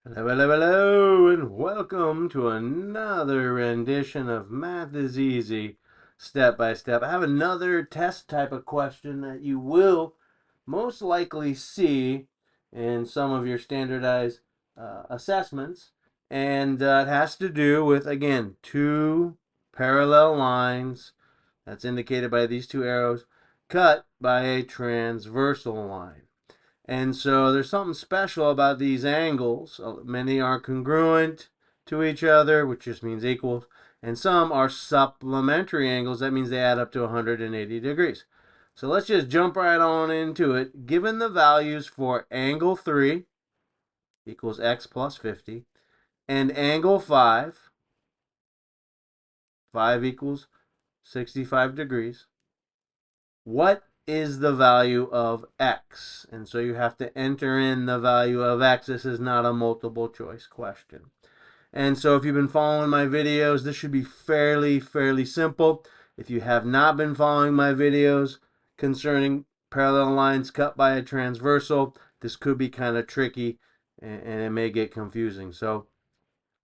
Hello, hello, hello, and welcome to another rendition of Math is Easy, step by step. I have another test type of question that you will most likely see in some of your standardized assessments, and it has to do with, again, two parallel lines, that's indicated by these two arrows, cut by a transversal line. And so there's something special about these angles. Many are congruent to each other, which just means equals, and some are supplementary angles. That means they add up to 180 degrees. So let's just jump right on into it. Given the values for angle 3 equals x plus 50, and angle 5 equals 65 degrees, what is the value of x? And so you have to enter in the value of x. This is not a multiple choice question. And so if you've been following my videos, this should be fairly simple. If you have not been following my videos concerning parallel lines cut by a transversal, this could be kind of tricky and it may get confusing. So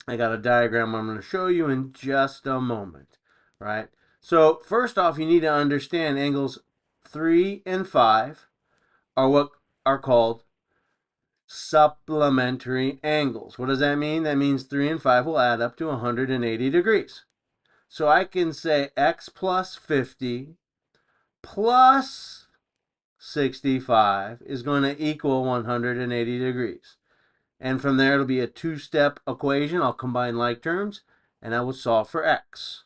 I got a diagram I'm going to show you in just a moment, right? So first off, you need to understand angles 3 and 5 are what are called supplementary angles. What does that mean? That means 3 and 5 will add up to 180 degrees. So I can say x plus 50 plus 65 is going to equal 180 degrees. And from there, it'll be a two-step equation. I'll combine like terms, and I will solve for x.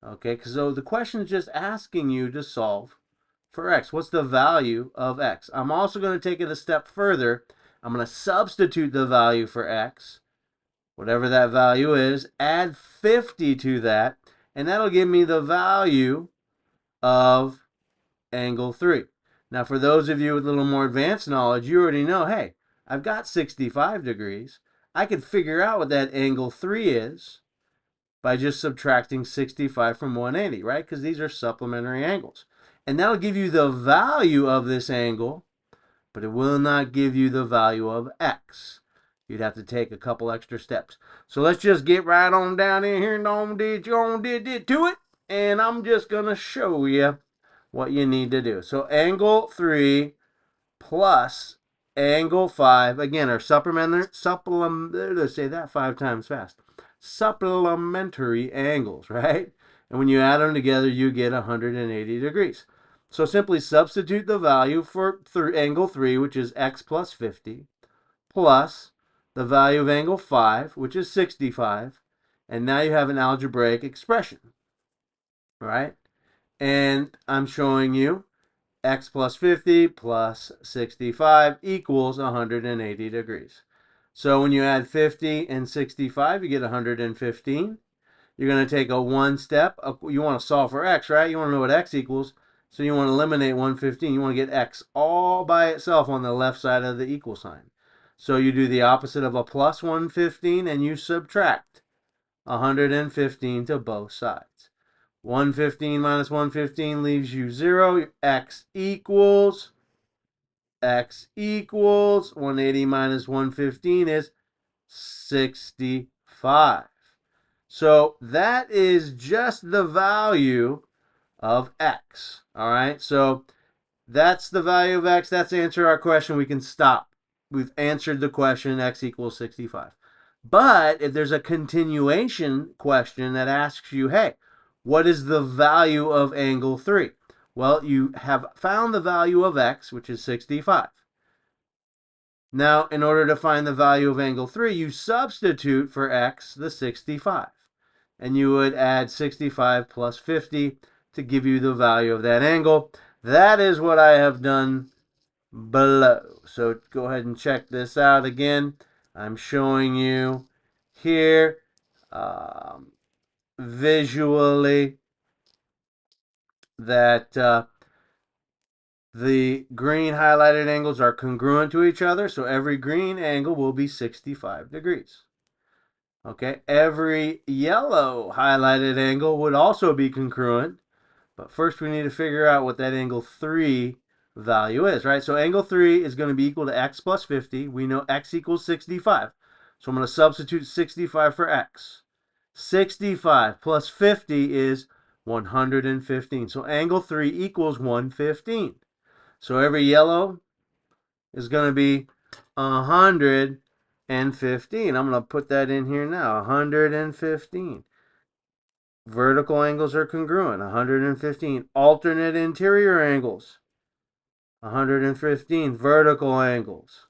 Okay, so the question is just asking you to solve for x. What's the value of x? I'm also going to take it a step further. I'm going to substitute the value for x, whatever that value is, add 50 to that, and that'll give me the value of angle 3. Now, for those of you with a little more advanced knowledge, you already know, hey, I've got 65 degrees. I could figure out what that angle 3 is by just subtracting 65 from 180, right? Because these are supplementary angles. And that'll give you the value of this angle, but it will not give you the value of x. You'd have to take a couple extra steps. So let's just get right on down in here and did to it. And I'm just going to show you what you need to do. So angle 3 plus angle 5, again, are let's say that 5 times fast. Supplementary angles, right? And when you add them together, you get 180 degrees. So simply substitute the value for angle 3, which is x plus 50, plus the value of angle 5, which is 65, and now you have an algebraic expression, right? And I'm showing you x plus 50 plus 65 equals 180 degrees. So when you add 50 and 65, you get 115. You're going to take a one step. You want to solve for x, right? You want to know what x equals. So you want to eliminate 115. You want to get x all by itself on the left side of the equal sign. So you do the opposite of a plus 115 and you subtract 115 to both sides. 115 minus 115 leaves you 0. X equals 180 minus 115 is 65. So that is just the value of x. All right, so that's the value of x. That's the answer to our question. We can stop. We've answered the question, x equals 65. But if there's a continuation question that asks you, hey, what is the value of angle 3? Well, you have found the value of x, which is 65. Now, in order to find the value of angle 3, you substitute for x the 65. And you would add 65 plus 50 to give you the value of that angle. That is what I have done below. So go ahead and check this out again. I'm showing you here visually that the green highlighted angles are congruent to each other. So every green angle will be 65 degrees. Okay, every yellow highlighted angle would also be congruent. But first we need to figure out what that angle 3 value is, right? So angle 3 is going to be equal to x plus 50. We know x equals 65. So I'm going to substitute 65 for x. 65 plus 50 is 115. So angle 3 equals 115. So every yellow is going to be 115. I'm going to put that in here now. 115. Vertical angles are congruent. 115. Alternate interior angles. 115. Vertical angles.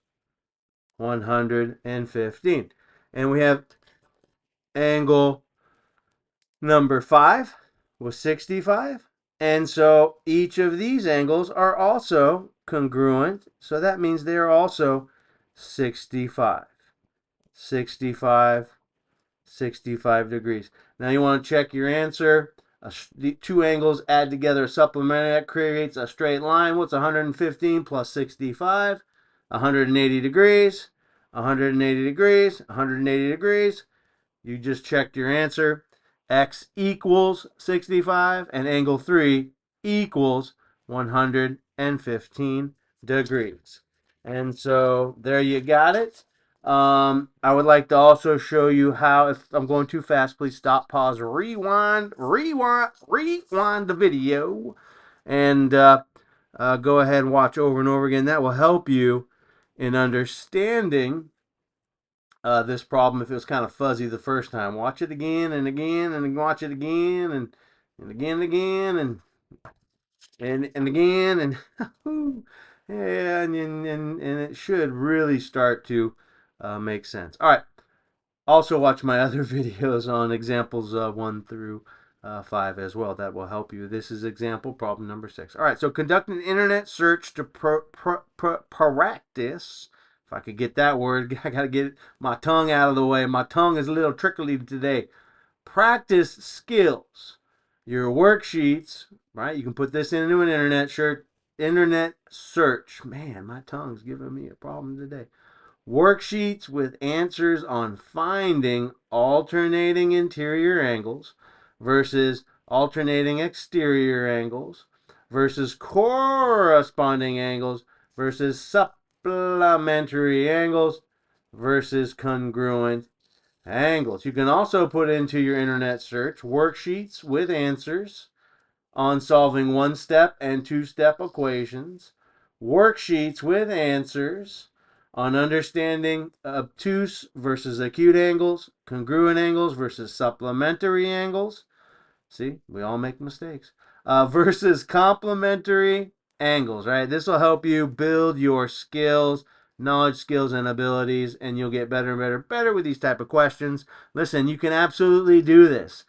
115. And we have angle number 5 was 65. And so each of these angles are also congruent. So that means they are also 65. 65, 65 degrees. Now you want to check your answer. The two angles add together supplementary. That creates a straight line. What's 115 plus 65? 180 degrees. 180 degrees. 180 degrees. You just checked your answer. X equals 65 and angle 3 equals 115 degrees. And so there you got it. I would like to also show you how, if I'm going too fast, please stop, pause, rewind the video, and go ahead and watch over and over again. That will help you in understanding this problem if it was kind of fuzzy the first time. Watch it again and again and watch it again and again and again and again and yeah, and it should really start to make sense. All right. Also watch my other videos on examples 1 through 5 as well. That will help you. This is example problem number 6. All right, so conduct an internet search to practice. If I could get that word, I got to get my tongue out of the way. My tongue is a little trickly today. Practice skills. Your worksheets, right? You can put this into an internet search. Man, my tongue's giving me a problem today. Worksheets with answers on finding alternating interior angles versus alternating exterior angles versus corresponding angles versus supplementary angles versus congruent angles. You can also put into your internet search worksheets with answers on solving one-step and two-step equations, worksheets with answers on understanding obtuse versus acute angles, congruent angles versus supplementary angles. See, we all make mistakes. Versus complementary angles, right? This will help you build your skills, knowledge, skills, and abilities, and you'll get better and better with these type of questions. Listen, you can absolutely do this.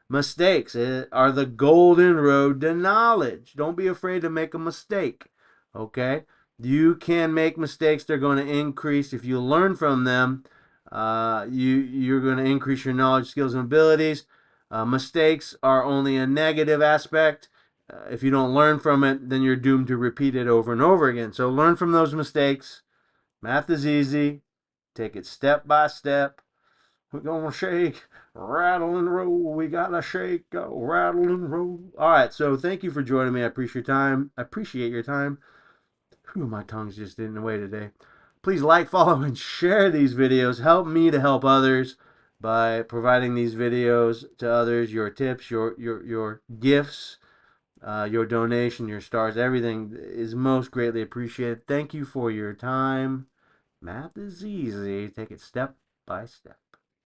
Mistakes are the golden road to knowledge. Don't be afraid to make a mistake, okay? You can make mistakes. They're going to increase. If you learn from them, you're going to increase your knowledge, skills, and abilities. Mistakes are only a negative aspect. If you don't learn from it, then you're doomed to repeat it over and over again. So learn from those mistakes. Math is easy. Take it step by step. We're going to shake, rattle, and roll. We got to shake, go, rattle, and roll. All right, so thank you for joining me. I appreciate your time. Whew, my tongue's just in the way today. Please like, follow, and share these videos. Help me to help others by providing these videos to others. Your tips, your gifts, your donation, your stars, everything is most greatly appreciated. Thank you for your time. Math is easy. Take it step by step.